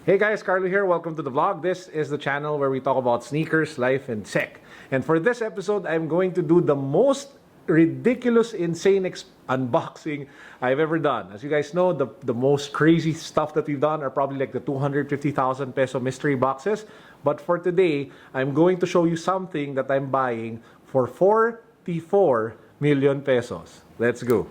Hey guys, Carlo here. Welcome to the vlog. This is the channel where we talk about sneakers, life, and tech. And for this episode, I'm going to do the most ridiculous, insane unboxing I've ever done. As you guys know, the most crazy stuff that we've done are probably like the 250,000 peso mystery boxes. But for today, I'm going to show you something that I'm buying for 44 million pesos. Let's go.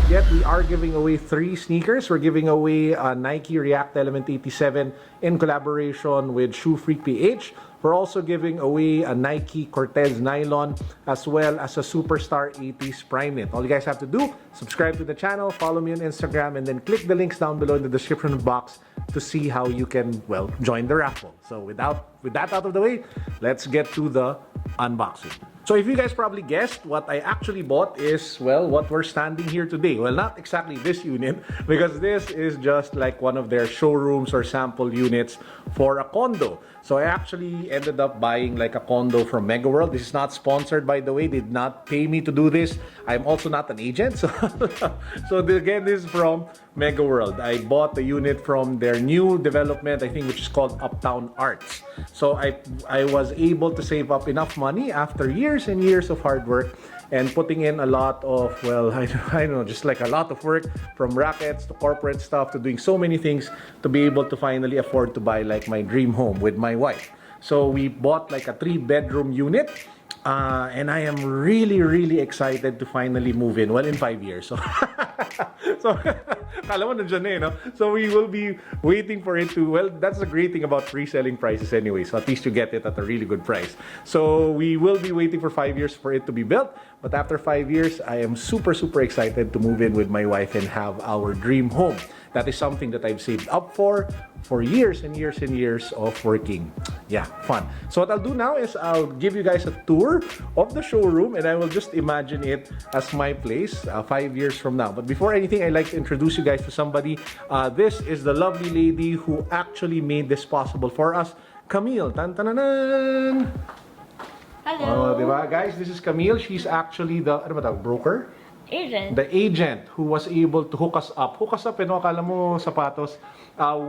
Yet we are giving away 3 sneakers. We're giving away a Nike React Element 87 in collaboration with Shoe Freak PH. We're also giving away a Nike Cortez Nylon as well as a Superstar 80s Primeknit. All you guys have to do, subscribe to the channel, follow me on Instagram, and then click the links down below in the description box to see how you can, well, join the raffle. So with that out of the way, let's get to the unboxing. So if you guys probably guessed, what I actually bought is, well, what we're standing here today. Well, not exactly this unit, because this is just like one of their showrooms or sample units for a condo. So I actually ended up buying like a condo from MegaWorld. This is not sponsored, by the way. They did not pay me to do this. I'm also not an agent. So again, this is from MegaWorld. I bought the unit from their new development, I think, which is called Uptown Arts. So I was able to save up enough money after years and years of hard work and putting in a lot of, well, I don't know, just like a lot of work, from rackets to corporate stuff to doing so many things to be able to finally afford to buy like my dream home with my wife. So we bought like a 3-bedroom unit. And I am really excited to finally move in. Well, in 5 years. So, kala mo nandiyan na eh, no? So we will be waiting for it to, well, that's the great thing about pre-selling prices anyway. So at least you get it at a really good price. So we will be waiting for 5 years for it to be built. But after 5 years, I am super excited to move in with my wife and have our dream home. That is something that I've saved up for years and years of working. Yeah, fun. So what I'll do now is I'll give you guys a tour of the showroom and I will just imagine it as my place 5 years from now. But before anything, I'd like to introduce you guys to somebody. This is the lovely lady who actually made this possible for us, Camille. Tan-tan-tan-tan! Hello. Diba? Guys, this is Camille. She's actually the, ano ba tawag, broker? Agent. The agent who was able to hook us up, akala mo sapatos,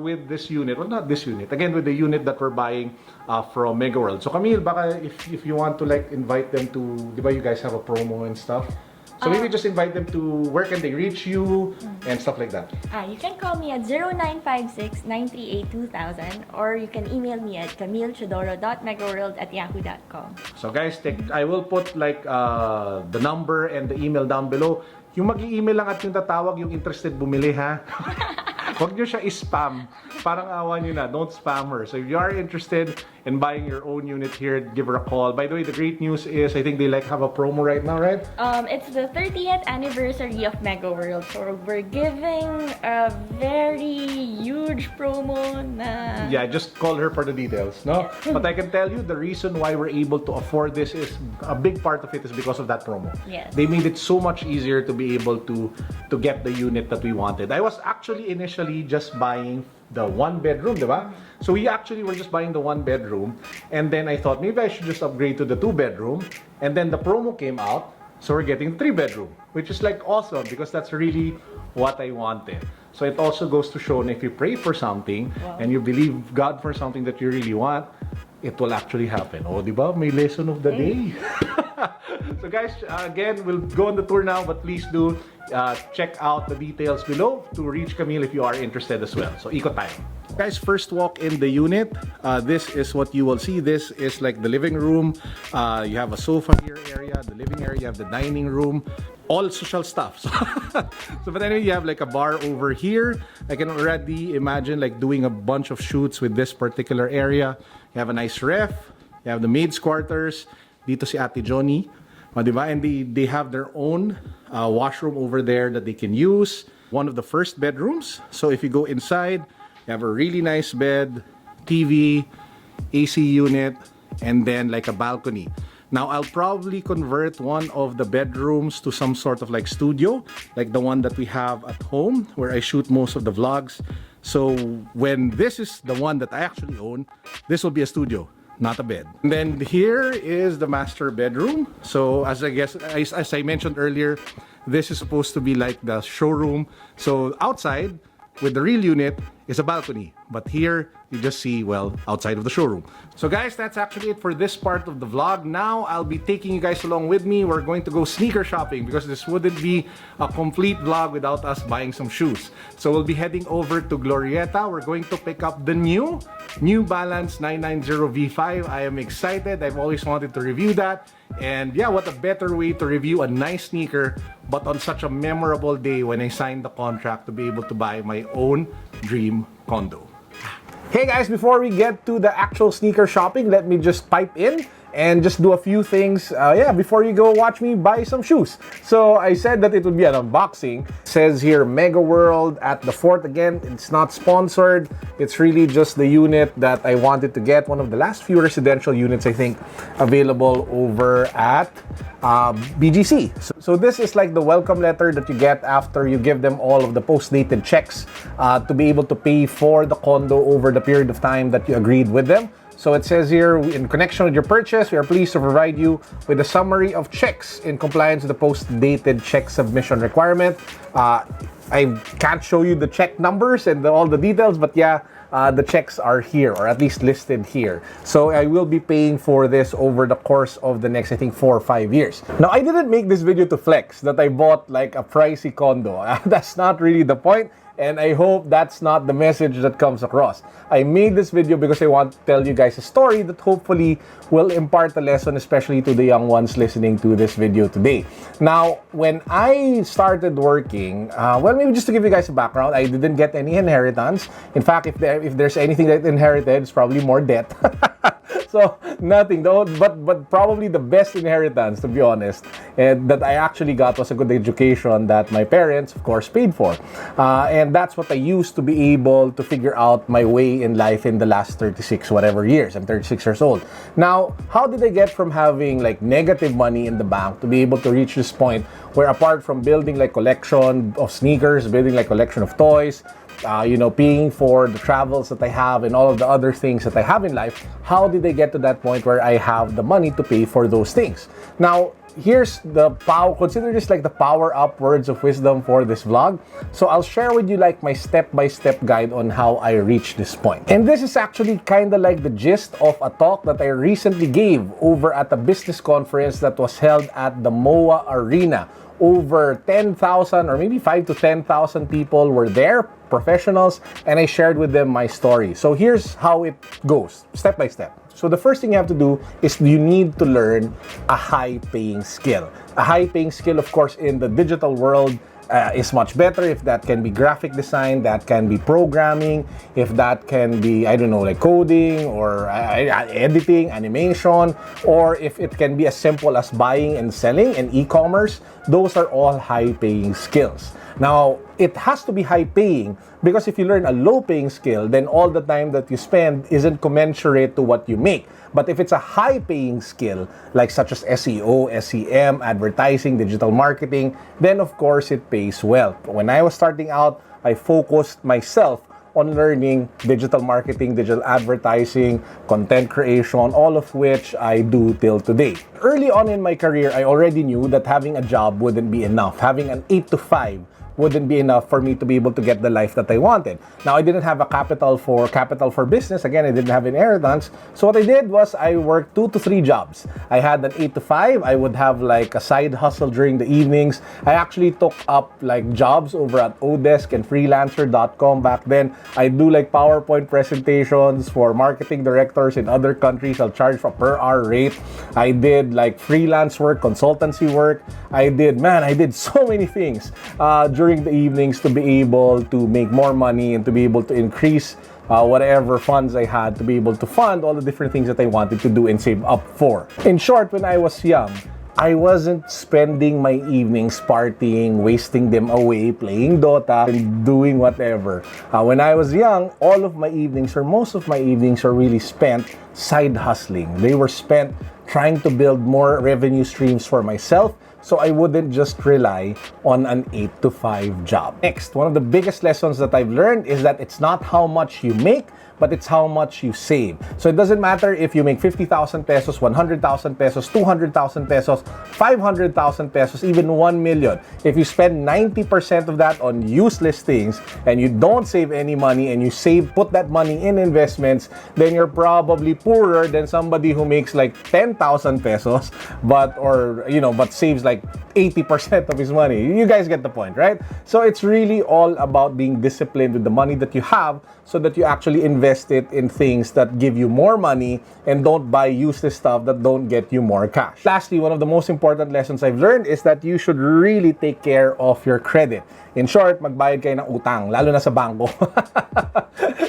with this unit. Well, not this unit. Again, with the unit that we're buying from MegaWorld. So Camille, baka if you want to like invite them to, di ba you guys have a promo and stuff? So maybe just invite them to, where can they reach you and stuff like that. You can call me at 0956-938-2000 or you can email me at camilleteodoro.megaworld@yahoo.com. So guys, I will put like the number and the email down below. Yung mag-i-email lang at yung tatawag, yung interested bumili, ha? Huwag nyo siya i-spam. Parang awa nyo na. Don't spam her. So if you are interested in buying your own unit here, give her a call. By the way, the great news is I think they like have a promo right now, right? It's the 30th anniversary of MegaWorld. So we're giving a very huge promo na... Yeah, just call her for the details, no? But I can tell you the reason why we're able to afford this is, a big part of it is because of that promo. Yes. They made it so much easier to be able to get the unit that we wanted. I was actually initially just buying the 1-bedroom, diba? So we actually were just buying the 1-bedroom, and then I thought maybe I should just upgrade to the 2-bedroom, and then the promo came out, so we're getting 3-bedroom, which is like awesome because that's really what I wanted. So it also goes to show that if you pray for something and you believe God for something that you really want, it will actually happen. Oh, diba? May lesson of the day. So guys, again, we'll go on the tour now, but please do check out the details below to reach Camille if you are interested as well. So ikot tayo. Guys, first walk in the unit. This is what you will see. This is like the living room. You have a sofa here area, the living area, you have the dining room, all social stuff. So but anyway, you have like a bar over here. I can already imagine like doing a bunch of shoots with this particular area. You have a nice ref. You have the maid's quarters. Dito si Ate Johnny. Diba? And they have their own washroom over there that they can use. One of the first bedrooms. So if you go inside, you have a really nice bed, TV, AC unit, and then like a balcony. Now, I'll probably convert one of the bedrooms to some sort of like studio, like the one that we have at home, where I shoot most of the vlogs. So when this is the one that I actually own, this will be a studio. not a bed. And then here is the master bedroom. So as I mentioned earlier, this is supposed to be like the showroom. So outside with the real unit is a balcony, but here you just see, well, outside of the showroom. So guys, that's actually it for this part of the vlog. Now I'll be taking you guys along with me. We're going to go sneaker shopping because this wouldn't be a complete vlog without us buying some shoes. So we'll be heading over to Glorieta. We're going to pick up the New Balance 990 V5. I am excited. I've always wanted to review that. And yeah, what a better way to review a nice sneaker, but on such a memorable day when I signed the contract to be able to buy my own dream condo. Hey guys, before we get to the actual sneaker shopping, let me just pipe in and just do a few things before you go watch me buy some shoes. So I said that it would be an unboxing. It says here MegaWorld at the fort. Again, it's not sponsored. It's really just the unit that I wanted to get. One of the last few residential units, I think, available over at BGC. So this is like the welcome letter that you get after you give them all of the post-dated checks to be able to pay for the condo over the period of time that you agreed with them. So it says here, in connection with your purchase, we are pleased to provide you with a summary of checks in compliance with the post-dated check submission requirement. I can't show you the check numbers and all the details, but yeah, the checks are here, or at least listed here. So I will be paying for this over the course of the next, I think, 4 or 5 years. Now, I didn't make this video to flex that I bought like a pricey condo. That's not really the point. And I hope that's not the message that comes across. I made this video because I want to tell you guys a story that hopefully will impart a lesson, especially to the young ones listening to this video today. Now, when I started working, well, maybe just to give you guys a background, I didn't get any inheritance. In fact, if there's anything that I inherited, it's probably more debt. So nothing though, but probably the best inheritance, to be honest, that I actually got was a good education that my parents, of course, paid for. And that's what I used to be able to figure out my way in life in the last 36 whatever years. I'm 36 years old. Now, how did I get from having like negative money in the bank to be able to reach this point where, apart from building like collection of sneakers, building like collection of toys, paying for the travels that I have and all of the other things that I have in life, how did I get to that point where I have the money to pay for those things? Now, here's the power, consider this like the power up words of wisdom for this vlog. So I'll share with you like my step-by-step guide on how I reached this point. And this is actually kind of like the gist of a talk that I recently gave over at a business conference that was held at the MOA Arena. Over 10,000 or maybe 5 to 10,000 people were there, professionals, and I shared with them my story. So here's how it goes, step by step. So the first thing you have to do is you need to learn a high-paying skill. A high-paying skill, of course, in the digital world is much better if that can be graphic design, that can be programming, if that can be, I don't know, like coding or editing, animation, or if it can be as simple as buying and selling and e-commerce. Those are all high-paying skills. Now, it has to be high-paying because if you learn a low-paying skill, then all the time that you spend isn't commensurate to what you make. But if it's a high-paying skill, like such as SEO, SEM, advertising, digital marketing, then of course it pays well. When I was starting out, I focused myself on learning digital marketing, digital advertising, content creation, all of which I do till today. Early on in my career, I already knew that having a job wouldn't be enough. Having an 8 to 5 wouldn't be enough for me to be able to get the life that I wanted. Now, I didn't have a capital for business. Again, I didn't have inheritance. So what I did was I worked 2 to 3 jobs. I had an 8 to 5. I would have like a side hustle during the evenings. I actually took up like jobs over at Odesk and freelancer.com back then. I do like PowerPoint presentations for marketing directors in other countries. I'll charge for per hour rate. I did like freelance work, consultancy work. I did so many things during the evenings to be able to make more money and to be able to increase whatever funds I had to be able to fund all the different things that I wanted to do and save up for. In short, when I was young, I wasn't spending my evenings partying, wasting them away, playing Dota, and doing whatever. When I was young, all of my evenings, or most of my evenings, are really spent side hustling. They were spent trying to build more revenue streams for myself, so I wouldn't just rely on an 8 to 5 job. Next, one of the biggest lessons that I've learned is that it's not how much you make, but it's how much you save. So it doesn't matter if you make 50,000 pesos, 100,000 pesos, 200,000 pesos, 500,000 pesos, even 1 million. If you spend 90% of that on useless things and you don't save any money and you put that money in investments, then you're probably poorer than somebody who makes like 10,000 pesos but saves like 80% of his money. You guys get the point, right? So it's really all about being disciplined with the money that you have so that you actually invest it in things that give you more money and don't buy useless stuff that don't get you more cash. Lastly, one of the most important lessons I've learned is that you should really take care of your credit. In short, magbayad kayo ng utang, lalo na sa bangko.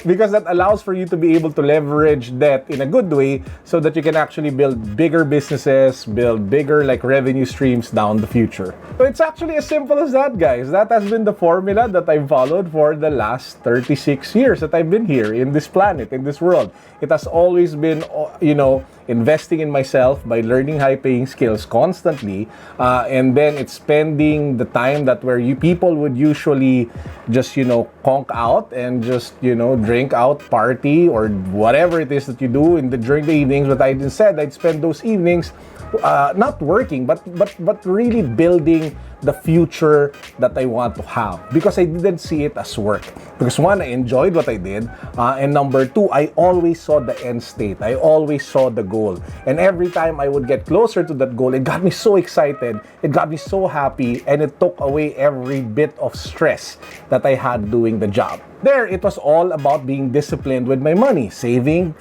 Because that allows for you to be able to leverage debt in a good way so that you can actually build bigger businesses, build bigger like revenue streams down the future. So it's actually as simple as that, guys. That has been the formula that I've followed for the last 36 years that I've been here in this planet, in this world. It has always been, investing in myself by learning high-paying skills constantly, and then it's spending the time that where people would usually just, conk out and just, drink out, party, or whatever it is that you do during the evenings. But instead, I'd spend those evenings not working, but really building the future that I want to have, because I didn't see it as work. Because one, I enjoyed what I did, and number two, I always saw the end state. I always saw the goal. And every time I would get closer to that goal, it got me so excited, it got me so happy, and it took away every bit of stress that I had doing the job. There, it was all about being disciplined with my money, saving,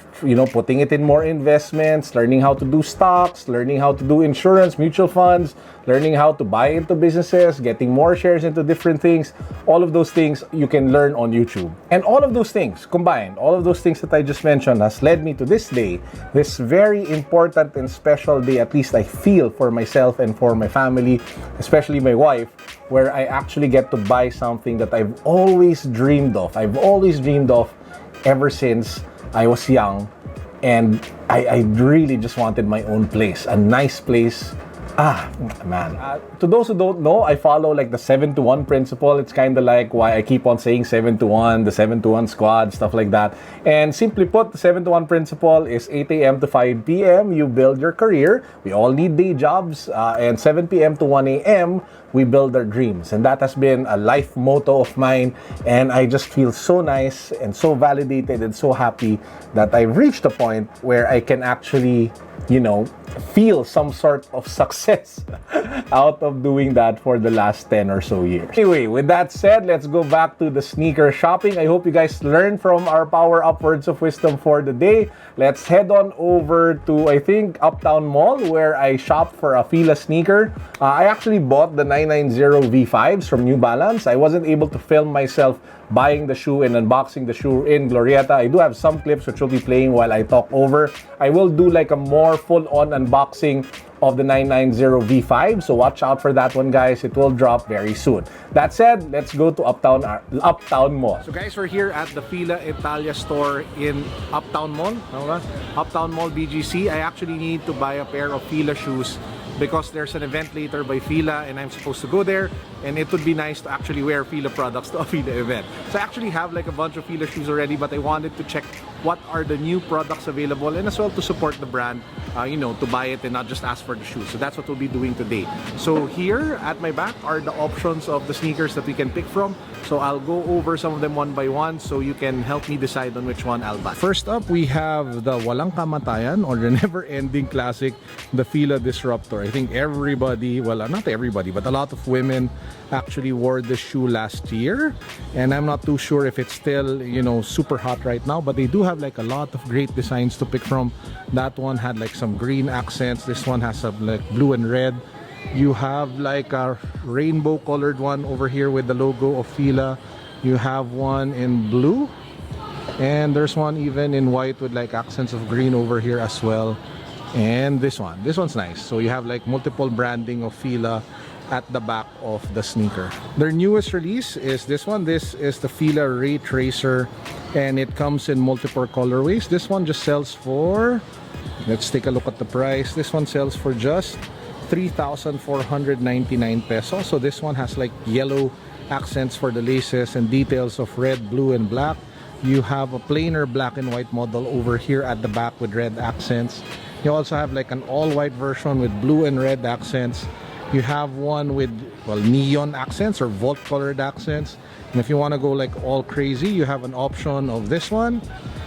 putting it in more investments, learning how to do stocks, learning how to do insurance, mutual funds, learning how to buy into businesses, getting more shares into different things. All of those things you can learn on YouTube. And all of those things combined, all of those things that I just mentioned has led me to this day, this very important and special day, at least I feel, for myself and for my family, especially my wife, where I actually get to buy something that I've always dreamed of. I've always dreamed of ever since I was young, and I really just wanted my own place, a nice place. Man. To those who don't know, I follow like the 7 to 1 principle. It's kind of like why I keep on saying 7 to 1, the 7 to 1 squad, stuff like that. And simply put, the 7 to 1 principle is 8 a.m. to 5 p.m. you build your career. We all need day jobs. And 7 p.m. to 1 a.m. we build our dreams. And that has been a life motto of mine. And I just feel so nice and so validated and so happy that I've reached a point where I can actually, feel some sort of success out of doing that for the last 10 or so years. Anyway, with that said, let's go back to the sneaker shopping. I hope you guys learned from our power up words of wisdom for the day. Let's head on over to, I think, Uptown Mall, where I shopped for a Fila sneaker. I actually bought the 990 V5s from New Balance. I wasn't able to film myself buying the shoe and unboxing the shoe in Glorieta. I do have some clips which will be playing while I talk over. I will do like a more full-on unboxing of the 990 V5, so watch out for that one, guys. It will drop very soon. That said, let's go to Uptown Mall. So guys, we're here at the Fila Italia store in Uptown Mall. Uptown Mall BGC. I actually need to buy a pair of Fila shoes because there's an event later by Fila and I'm supposed to go there, and it would be nice to actually wear Fila products to a Fila event. So I actually have like a bunch of Fila shoes already, but I wanted to check what are the new products available and as well to support the brand, to buy it and not just ask for the shoes. So that's what we'll be doing today. So here at my back are the options of the sneakers that we can pick from. So I'll go over some of them one by one so you can help me decide on which one I'll buy. First up, we have the Walang Kamatayan, or the never-ending classic, the Fila Disruptor. I think everybody, well, not everybody, but a lot of women actually wore this shoe last year, and I'm not too sure if it's still, super hot right now, but they do have like a lot of great designs to pick from. That one had like some green accents. This one has some like blue and red. You have like a rainbow colored one over here with the logo of Fila. You have one in blue, and there's one even in white with like accents of green over here as well. And this one's nice. So you have like multiple branding of Fila at the back of the sneaker. Their newest release is this one. This is the Fila Ray Tracer, and it comes in multiple colorways. This one just sells for, let's take a look at the price. This one sells for just 3,499 pesos. So this one has like yellow accents for the laces and details of red, blue, and black. You have a plainer black and white model over here at the back with red accents. You also have like an all-white version with blue and red accents. You have one with, well, neon accents or vault colored accents. And if you want to go like all crazy, you have an option of this one.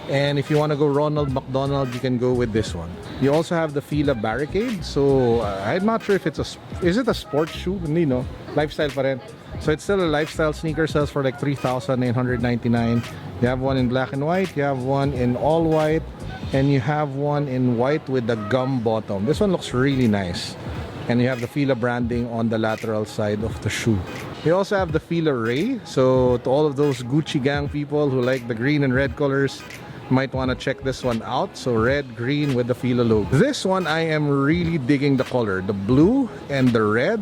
And if you want to go Ronald McDonald, you can go with this one. You also have the Fila Barricade. So I'm not sure if it's is it a sports shoe? Hindi, no? Lifestyle pa rin. So it's still a lifestyle sneaker, sells for like 3,999. You have one in black and white. You have one in all white. And you have one in white with the gum bottom. This one looks really nice. And you have the Fila branding on the lateral side of the shoe. You also have the Fila Ray. So to all of those Gucci gang people who like the green and red colors, you might want to check this one out. So red, green with the Fila logo. This one, I am really digging the color. The blue and the red.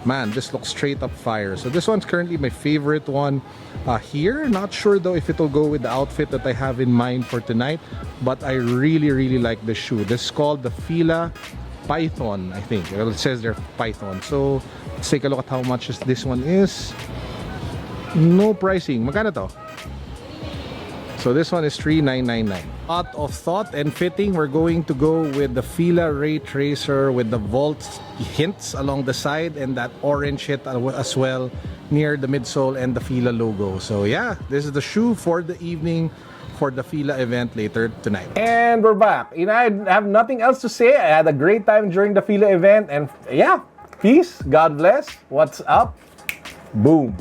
Man, this looks straight up fire. So this one's currently my favorite one here. Not sure though if it'll go with the outfit that I have in mind for tonight. But I really like this shoe. This is called the Fila Python, I think. Well, it says there Python. So let's take a look at how much this one is. No pricing. Magkano to? So this one is $3,999. Lot of thought and fitting. We're going to go with the Fila Ray Tracer with the Vault hints along the side and that orange hit as well near the midsole and the Fila logo. So yeah, this is the shoe for the evening for the Fila event later tonight. And we're back. You know, I have nothing else to say. I had a great time during the Fila event and yeah, peace, God bless. What's up? Boom.